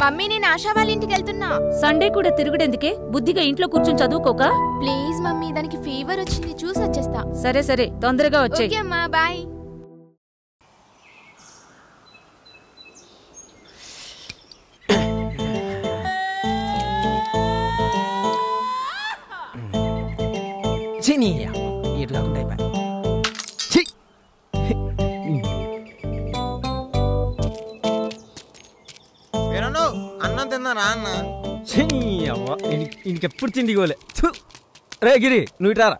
Mummy నేను ఆశా వాళ్ళ ఇంటికి వెళ్తున్నా. సండే కూడా తిరుగుడెందుకే? బుద్ధిగా ఇంట్లో కూర్చొని చదువుకోక. ప్లీజ్ మమ్మీ, దానికి ఫీవర్ వచ్చింది, చూసి వచ్చేస్తా. సరే సరే, తొందరగా వచ్చేయ్. ఓకే అమ్మా, బాయ్. అన్నం తిన్నారా అన్న? ఇంకెప్పుడు తిండిగోలే. రే గిరి, నువ్వు ఇటారా.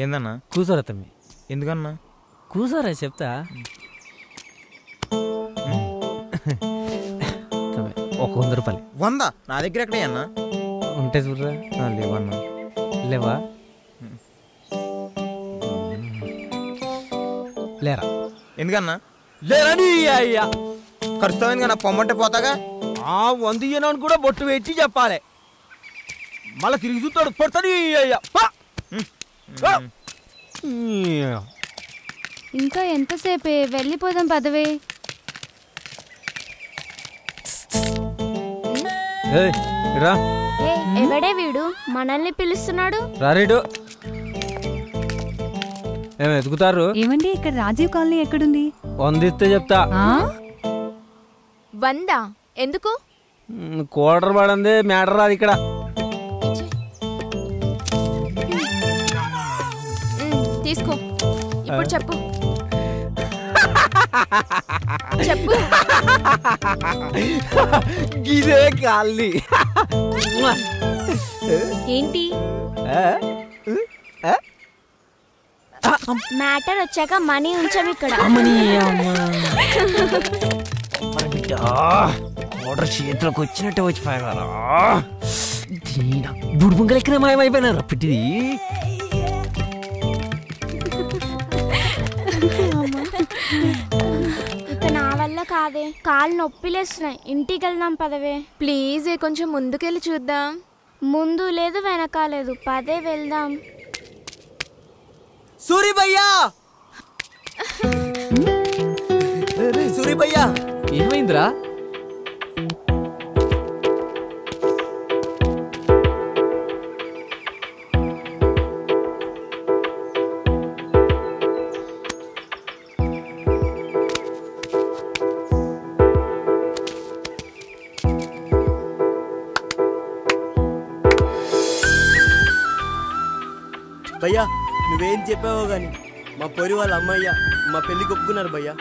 ఏందన్నా? కూసోరా తమ్మి. ఎందుకన్నా? కూసోరా చెప్తా. ఒక 100 రూపాయలు. 100? నా దగ్గర ఎక్కడే అన్నా? ఉంటే చూడరా. లేవన్నా. లేవా? లేరా. ఎందుకన్నా? లేరా నీ అయ్యా. ఖర్చుతో నా పొమ్మంటే పోతాగా. 100 ఇయ్యనని కూడా బొట్టు పెట్టి చెప్పాలి. మళ్ళా తిరిగి చూస్తాడు పడతాడు. అయ్యా ఇంకా ఎంతసేపే? వెళ్ళిపోదాం పదవే. రా. ఎవడే వీడు మనల్ని పిలుస్తున్నాడు? రారేడు. ఏం ఎదుగుతారు? ఏమండి, ఇక్కడ రాజీవ్ కాలనీ ఎక్కడుంది? 100 ఇస్తే చెప్తా. 100? ఎందుకు? కోడర్ పడంది మ్యాటర్ రాదు ఇక్కడ. తీసుకో. ఇప్పుడు చెప్పు. చెప్పు. గిదే కాలనీ. ఏంటి మ్యాటర్? వచ్చాక మనీ ఉంచాం ఇక్కడ. ఆర్డర్ చేతిలోకి వచ్చినట్టే వచ్చిపోయారా? బుడుబుంగలు ఎక్కడ మాయమైపోయినారా పిట్టిది? ఇక నా వల్ల కాదే, కాళ్ళు నొప్పిలేస్తున్నాయి. ఇంటికి వెళ్దాం పదవే. ప్లీజ్ కొంచెం ముందుకెళ్ళి చూద్దాం. ముందు లేదు వెనక లేదు, పదే వెళ్దాం. సూరి భయ్యా, సూరి భయ్యా, ఏమైందిరా? భయ్యా నువ్వేం చెప్పావో గాని మా పొరి వాళ్ళ అమ్మయ్య మా పెళ్లికి ఒప్పుకున్నారు భయ్యా.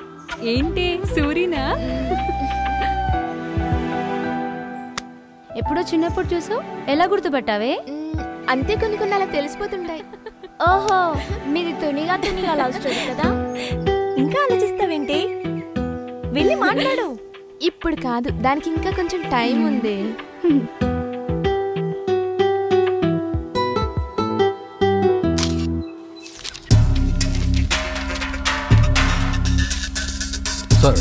ఏంటి సూరినా? ఎప్పుడో చిన్నప్పుడు చూసావు, ఎలా గుర్తుపట్టావే? అంతే, కొన్ని అలా తెలిసిపోతుంటాయి. ఓహో, మీది తునిగా లవ్ స్టోరీ కదా. ఇంకా ఆలోచిస్తావేంటి? వెళ్ళి మాట్లాడు. ఇప్పుడు కాదు, దానికి ఇంకా కొంచెం టైం ఉంది. సార్,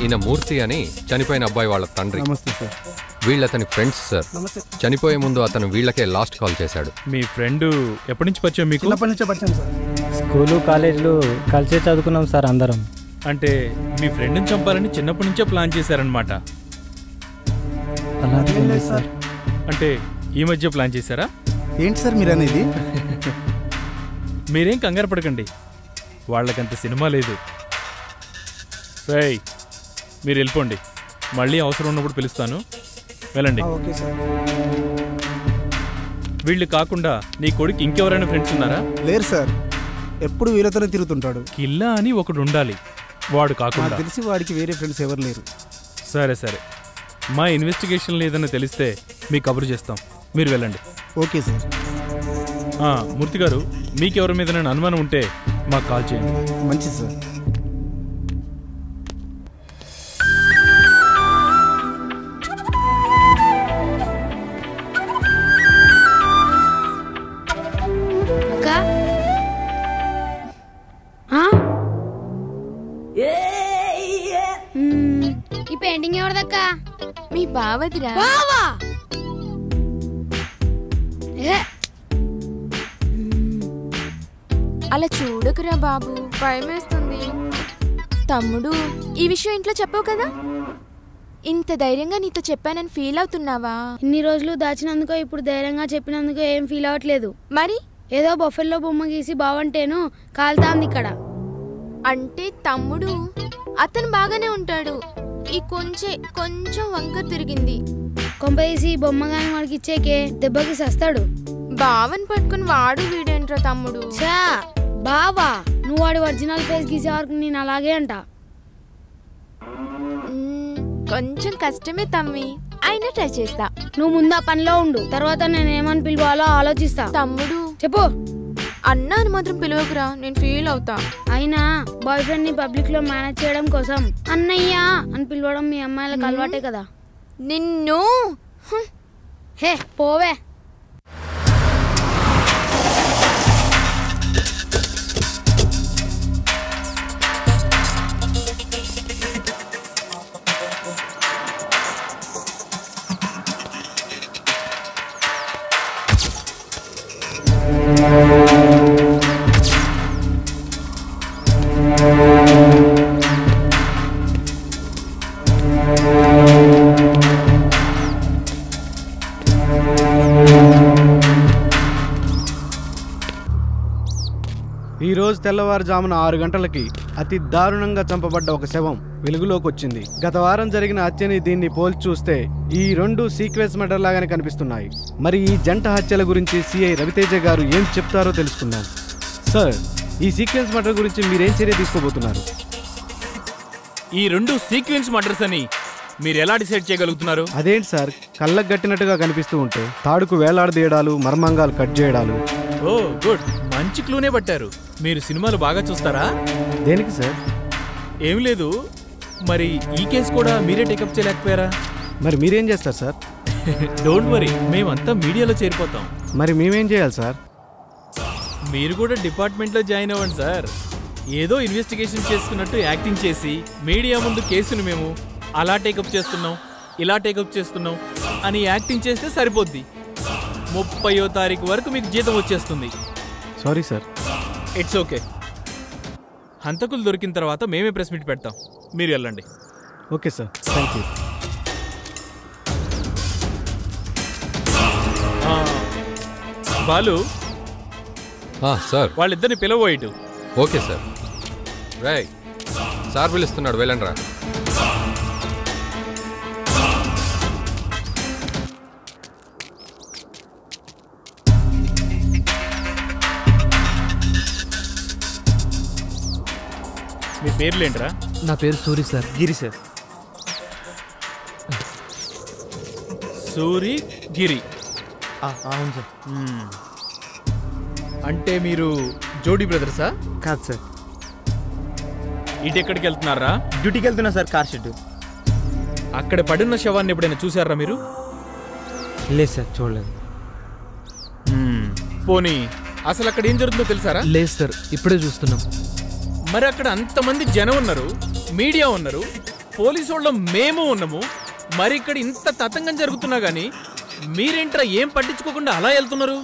ఈయన మూర్తి అని చనిపోయిన అబ్బాయి వాళ్ళ తండ్రి. నమస్తే సార్. వీళ్ళతని friends sir. చనిపోయే ముందు అతను వీళ్ళకే లాస్ట్ కాల్ చేశాడు. మీ ఫ్రెండ్ ఎప్పటి నుంచి పరిచయం మీకు? చిన్నప్పటి నుంచే పరిచయం సార్. స్కూలు కాలేజీలు కలిసే చదువుకున్నాం సార్ అందరం. అంటే మీ ఫ్రెండ్ని చంపాలని చిన్నప్పటి నుంచే ప్లాన్ చేశారనమాట. అలాగే సార్. అంటే ఈ మధ్య ప్లాన్ చేశారా? ఏంటి సార్ మీరు అనేది? మీరేం కంగారు పడకండి, వాళ్ళకంత సినిమా లేదు. రేయ్, మీరు వెళ్ళిపోండి, మళ్ళీ అవసరం ఉన్నప్పుడు పిలుస్తాను, వెళ్ళండి. Okay sir. వీళ్ళు కాకుండా నీ కొడుకు ఇంకెవరైనా ఫ్రెండ్స్ ఉన్నారా? లేరు సార్, ఎప్పుడు వీళ్ళతోనే తిరుగుతుంటాడు. కిల్లా అని ఒకడు ఉండాలి, వాడు కాకుండా. తెలిసి వాడికి వేరే ఫ్రెండ్స్ ఎవరు లేరు. సరే సరే, మా ఇన్వెస్టిగేషన్లో ఏదైనా తెలిస్తే మీకు కబురు చేస్తాం, మీరు వెళ్ళండి. Okay sir. మూర్తి గారు, మీకెవరి మీద నేను అనుమానం ఉంటే మాకు కాల్ చేయండి. మంచిది సార్. ఈ పెయింటింగ్ ఎవరిదక్క? మీ బావదిరా. అలా చూడకురా బాబు, భయమేస్తుంది. తమ్ముడు ఈ విషయం ఇంట్లో చెప్పావు కదా, ఇంత ధైర్యంగా నీతో చెప్పానని ఫీల్ అవుతున్నావా? ఇన్ని రోజులు దాచినందుకో ఇప్పుడు ధైర్యంగా చెప్పినందుకో ఏం ఫీల్ అవ్వట్లేదు. మరి ఏదో బొఫెల్లో బొమ్మ గీసి బావంటేను కాలుతాంది ఇక్కడ. అంటే తమ్ముడు అతను బాగానే ఉంటాడు, ఈ కొంచెం వంక తిరిగింది. కొంపేసి బొమ్మ గాని వాడికి ఇచ్చేకే దెబ్బకి సస్తాడు. బావని పట్టుకుని వాడు వీడేంట్రా తమ్ముడు? చా బావా, నువ్వు వాడి ఒరిజినల్ ఫేస్ గీసే వరకు నేను అలాగే అంట. కొంచెం కష్టమే తమ్మి, అయినా ట్రై చేస్తా. నువ్వు ముందు ఆ పనిలో ఉండు, తర్వాత నేను ఏమని పిలవాలో ఆలోచిస్తా. తమ్ముడు చెప్పు. అన్నా అని మాత్రం పిలవకురా, నేను ఫీల్ అవుతా. అయినా బాయ్ ఫ్రెండ్ ని పబ్లిక్ లో మేనేజ్ చేయడం కోసం అన్నయ్య అని పిలవడం మీ అమ్మాయిలకు అలవాటే కదా. నిన్ను హే పోవే. ఈరోజు తెల్లవారుజామున 6 గంటలకి అతి దారుణంగా చంపబడ్డ ఒక శవం వెలుగులోకి వచ్చింది. గత వారం జరిగిన హత్యని దీన్ని పోల్చి చూస్తే ఈ 2 సీక్వెన్స్ మర్డర్ లాగానే కనిపిస్తున్నాయి. మరి ఈ జంట హత్యల గురించి సిఐ రవితేజ గారు ఏం చెప్తారో తెలుసుకుందాం. సార్, ఈ సీక్వెన్స్ మర్డర్ గురించి మీరేం చర్య తీసుకోబోతున్నారు? ఈ 2 సీక్వెన్స్ మర్డర్స్ అని మీరు ఎలా డిసైడ్ చేయగలుగుతున్నారు? అదేంటి సార్, కళ్ళకు గట్టినట్టుగా కనిపిస్తూ ఉంటే తాడుకు వేలాడదీయడాలు, మర్మంగాలు కట్ చేయడాలు. ఓ గుడ్, మంచి క్లూనే పట్టారు. మీరు సినిమాలు బాగా చూస్తారా? దేనికి సార్? ఏం లేదు, మరి ఈ కేసు కూడా మీరే టేకప్ చేయలేకపోయారా? మరి మీరేం చేస్తారు సార్? డోంట్ వరీ, మేమంతా మీడియాలో చేరిపోతాం. మరి మేమేం చేయాలి సార్? మీరు కూడా డిపార్ట్మెంట్లో జాయిన్ అవ్వండి సార్. ఏదో ఇన్వెస్టిగేషన్ చేస్తున్నట్టు యాక్టింగ్ చేసి మీడియా ముందు కేసును మేము అలా టేకప్ చేస్తున్నాం, ఇలా టేకప్ చేస్తున్నాం అని యాక్టింగ్ చేస్తే సరిపోద్ది. 30వ తారీఖు వరకు మీకు జీతం వచ్చేస్తుంది. Sorry sir. It's okay. హంతకులు దొరికిన తర్వాత మేమే ప్రెస్ మీట్ పెడతాం, మీరు వెళ్ళండి. Okay sir, thank you. Balu sir, వాళ్ళిద్దరిని పిలవోయిటు. Okay sir. రైట్ సార్ పిలుస్తున్నాడు, వెళ్ళండి రా. మీ పేర్లేంట్రా? నా పేరు సూరి సార్. గిరి సార్. సూరి గిరి. అవును సార్. అంటే మీరు జోడీ బ్రదర్సా? కాదు సార్. ఇటు ఎక్కడికి వెళ్తున్నారా? డ్యూటీకి వెళ్తున్నా సార్, కార్ షెడ్. అక్కడ పడిన శవాన్ని ఎప్పుడైనా చూసారా మీరు? లేదు సార్, చూడలేదు. పోనీ అసలు అక్కడ ఏం జరుగుతుందో తెలుసారా? లేదు సార్, ఇప్పుడే చూస్తున్నాం. మరి అక్కడ అంతమంది జనం ఉన్నారు, మీడియా ఉన్నారు, పోలీసు వాళ్ళం మేము ఉన్నాము. మరి ఇక్కడ ఇంత తతంగం జరుగుతున్నా గానీ మీరేంట్రా ఏం పట్టించుకోకుండా అలా వెళ్తున్నారు?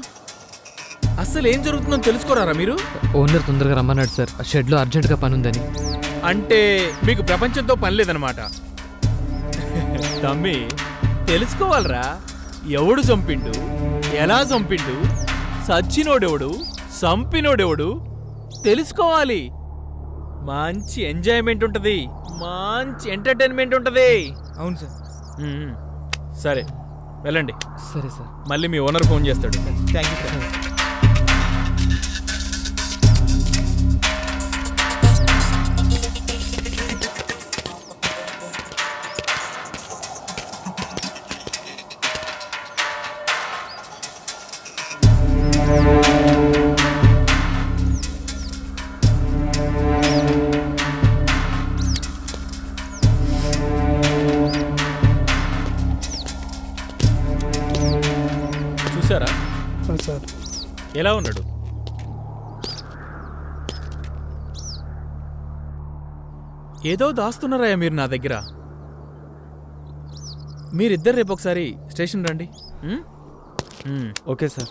అసలు ఏం జరుగుతుందో తెలుసుకోరారా మీరు? ఓనర్ తొందరగా రమ్మన్నాడు సార్, షెడ్లో అర్జెంటుగా పని ఉందని. అంటే మీకు ప్రపంచంతో పని లేదనమాట. తమ్మి, తెలుసుకోవాలరా, ఎవడు చంపిండు, ఎలా చంపిండు, సచ్చినోడెవడు, చంపినోడెవడు తెలుసుకోవాలి. మంచి ఎంజాయ్మెంట్ ఉంటుంది, మంచి ఎంటర్టైన్మెంట్ ఉంటుంది. అవును సార్. సరే వెళ్ళండి. సరే సార్. మళ్ళీ మీ ఓనర్ ఫోన్ చేస్తాడు. Thank you sir. చూసారా సార్ ఎలా ఉన్నాడు? ఏదో దాస్తున్నారా మీరు నా దగ్గర? మీరిద్దరు రేపు ఒకసారి స్టేషన్ రండి. Okay sir.